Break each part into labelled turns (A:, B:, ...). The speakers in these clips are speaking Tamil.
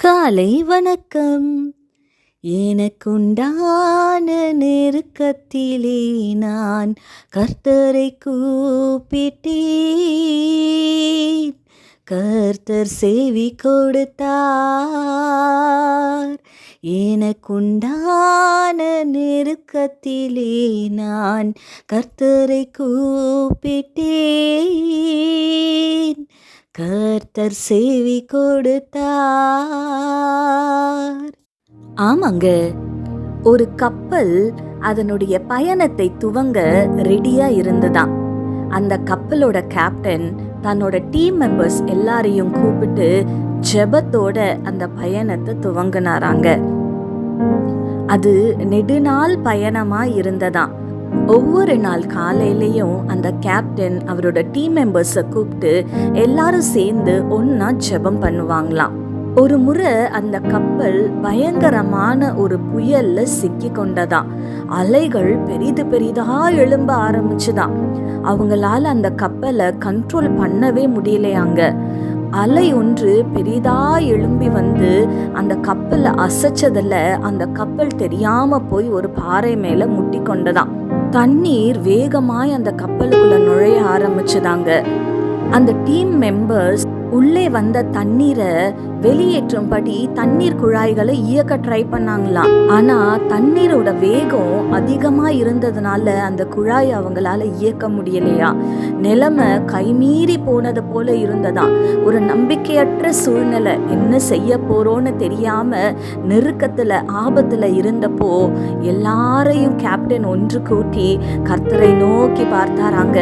A: காலை வணக்கம். எனக்குண்டான நெருக்கத்திலே நான் கர்த்தரை கூப்பிட்டேன். கர்த்தர் செவி கொடுத்தார். எனக்குண்டான நெருக்கத்திலே நான் கர்த்தரை கூப்பிட்டேன். கர்த்தர் செவி கொடுத்தார். ஆமாங்க, ஒரு கப்பல் அதனுடைய பயணத்தை துவங்க ரெடியா இருந்ததாம். அந்த கப்பலோட கேப்டன் தன்னோட டீம் மெம்பர்ஸ் எல்லாரையும் கூப்பிட்டு ஜெபத்தோட அந்த பயணத்தை துவங்கினாராங்க. அது நெடுநாள் பயணமா இருந்ததாம். ஒவ்வொரு நாள் காலையிலையும் அந்த கேப்டன் அவரோட டீம் மெம்பர்ஸை கூப்பிட்டு எல்லாரும் சேர்ந்து ஒன்னா ஜெபம் பண்ணுவாங்களாம். ஒரு முறை அந்த கப்பல் பயங்கரமான ஒரு புயல்ல சிக்கி கொண்டதாம். அலைகள் பெரிதா எழும்ப ஆரம்பிச்சுதான். அவங்களால அந்த கப்பலை கண்ட்ரோல் பண்ணவே முடியலையாங்க. அலை ஒன்று பெரிதா எழும்பி வந்து அந்த கப்பலை அசைச்சதுல அந்த கப்பல் தெரியாம போய் ஒரு பாறை மேல முட்டி கொண்டதாம். தண்ணீர் வேகமாய் அந்த கப்பலுக்குள்ள நுழைய ஆரம்பிச்சுதாங்க. அந்த டீம் மெம்பர்ஸ் உள்ளே வந்த தண்ணீரை வெளியேற்றும்படி தண்ணீர் குழாய்களை இயக்க ட்ரை பண்ணாங்களாம். ஆனா தண்ணீரோட வேகம் அதிகமா இருந்ததுனால அந்த குழாய் அவங்களால இயக்க முடியலையா. நிலைமை கைமீறி போனது போல இருந்ததா. ஒரு நம்பிக்கையற்ற சூழ்நிலை, என்ன செய்ய போறோன்னு தெரியாம நெருக்கத்துல ஆபத்துல இருந்தப்போ எல்லாரையும் கேப்டன் ஒன்று கூட்டி கர்த்தரை நோக்கி பார்த்தாராங்க.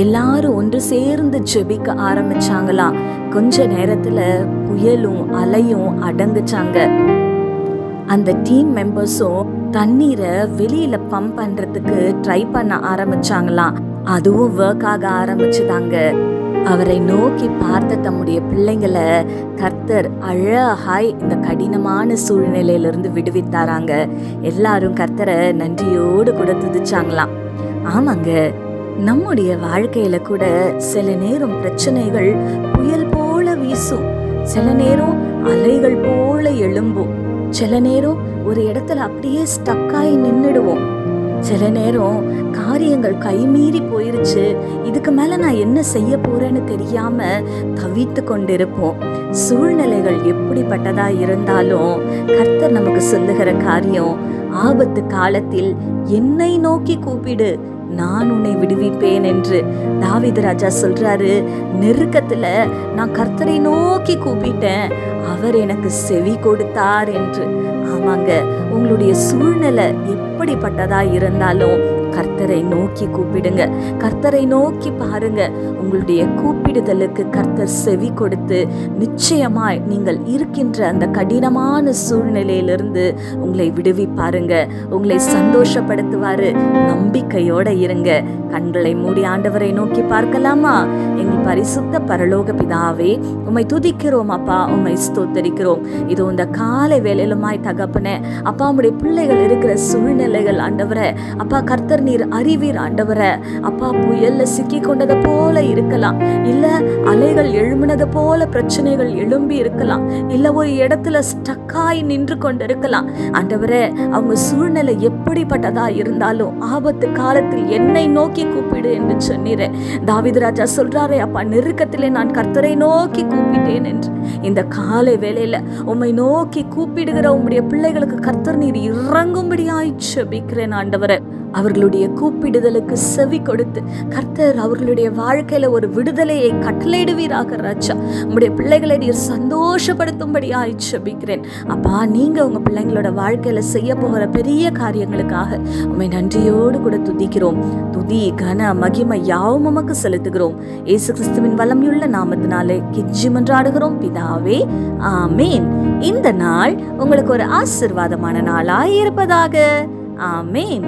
A: எல்லாரும் ஒன்று சேர்ந்து ஜெபிக்க ஆரம்பிச்சாங்களாம். கொஞ்ச நேரத்துல புயலும் அலையும் அடங்குச்சாங்க. அந்த டீம் மெம்பர்ஸும் தண்ணீரை வெளியில பம்ப் பண்றதுக்கு ட்ரை பண்ண ஆரம்பிச்சாங்களாம். அதுவும் ஒர்க் ஆக ஆரம்பிச்சுதாங்க. அவரை நோக்கி பார்த்த தம்முடைய பிள்ளைங்களை கர்த்தர் அழகாய் இந்த கடினமான சூழ்நிலையிலிருந்து விடுவித்தாராங்க. எல்லாரும் கர்த்தரை நன்றியோடு கூட துதிச்சாங்களாம். ஆமாங்க, நம்முடைய வாழ்க்கையில கூட சில நேரம் பிரச்சனைகள் புயல் போல வீசும், சில நேரம் அலைகள் போல எழும்பும், சில நேரம் ஒரு இடத்துல அப்படியே ஸ்டக்காய் நின்னுடுவோம், சில நேரம் காரியங்கள் கைமீறி போயிருச்சு, இதுக்கு மேல நான் என்ன செய்ய போறேன்னு தெரியாம தவித்து கொண்டிருப்போம். சூழ்நிலைகள் எப்படிப்பட்டதா இருந்தாலும் கர்த்தர் நமக்கு சொல்லுகிற காரியம், ஆபத்து காலத்தில் என்னை நோக்கி கூப்பிடு, நான் உன்னை விடுவிப்பேன் என்று தாவீது ராஜா சொல்றாரு. நெருக்கத்துல நான் கர்த்தரை நோக்கி கூப்பிட்டேன், அவர் எனக்கு செவி கொடுத்தார் என்று. ஆமாங்க, உங்களுடைய சூழ்நிலை எப்படிப்பட்டதா இருந்தாலும் கர்த்தரை நோக்கி கூப்பிடுங்க, கர்த்தரை நோக்கி பாருங்க. உங்களுடைய கூப்பிடுதலுக்கு கர்த்தர் செவி கொடுத்து நிச்சயமாய் நீங்கள் இருக்கின்ற அந்த கடினமான சூழ்நிலையிலிருந்து உங்களை விடுவிப்பாருங்க, உங்களை சந்தோஷப்படுத்துவாரு. நம்பிக்கையோட இருங்க. கண்களை மூடி ஆண்டவரை நோக்கி பார்க்கலாமா? எங்கள் பரிசுத்த பரலோக பிதாவே, உம்மை துதிக்கிறோம் அப்பா, உம்மை ஸ்தோத்தரிக்கிறோம். இது இந்த காலை வேலையிலுமாய் தகப்பனே அப்பா, உம்முடைய பிள்ளைகள் இருக்கிற சூழ்நிலைகள் ஆண்டவரே அப்பா, கர்த்தர் நீர் அறிவீர் ஆண்டவரே அப்பா. புயல்ல சிக்கி கொண்டதை போல இருக்கலாம், இல்ல அலைகள் எழும்பினது போல பிரச்சனைகள் எழும்பி இருக்கலாம், இல்ல ஒரு இடத்துல ஸ்டக்காய் நின்று கொண்டிருக்கலாம் ஆண்டவரே. அவங்க சூழ்நிலை எப்படிப்பட்டதா இருந்தாலும் ஆபத்து காலத்தில் என்னை நோக்கி கூப்பிடு என்று சொன்னீரே. தாவீது ராஜா சொல்றாரே அப்பா, நெருக்கத்திலே நான் கர்த்தரை நோக்கி கூப்பிட்டேன் என்று. இந்த காலை வேளையில உம்மை நோக்கி கூப்பிடுகிற உம்முடைய பிள்ளைகளுக்கு கர்த்தர் நீர் இறங்கும்படியாய் ஜெபிக்கிறேன் ஆண்டவரே. அவர்களுடைய கூப்பிடுதலுக்கு செவி கொடுத்து கர்த்தர் அவர்களுடைய வாழ்க்கையில ஒரு விடுதலையை கட்டளையிடுவீராக ராஜா. உங்களுடைய பிள்ளைகளை நீர் சந்தோஷப்படுத்தும்படியாய் ஜெபிக்கிறேன் அப்பா. நீங்க உங்க பிள்ளைங்களோட வாழ்க்கையில செய்ய போகிற பெரிய காரியங்களுக்காக உம்மை நன்றியோடு கூட துதிக்கிறோம். துதி கன மகிமை யாவும் உமக்கு செலுத்துகிறோம். இயேசு கிறிஸ்துவின் வல்லமையுள்ள நாமத்தினாலே கெஞ்சி மன்றாடுகிறோம் பிதாவே, ஆமேன். இந்த நாள் உங்களுக்கு ஒரு ஆசீர்வாதமான நாளாய் இருப்பதாக. ஆமேன்.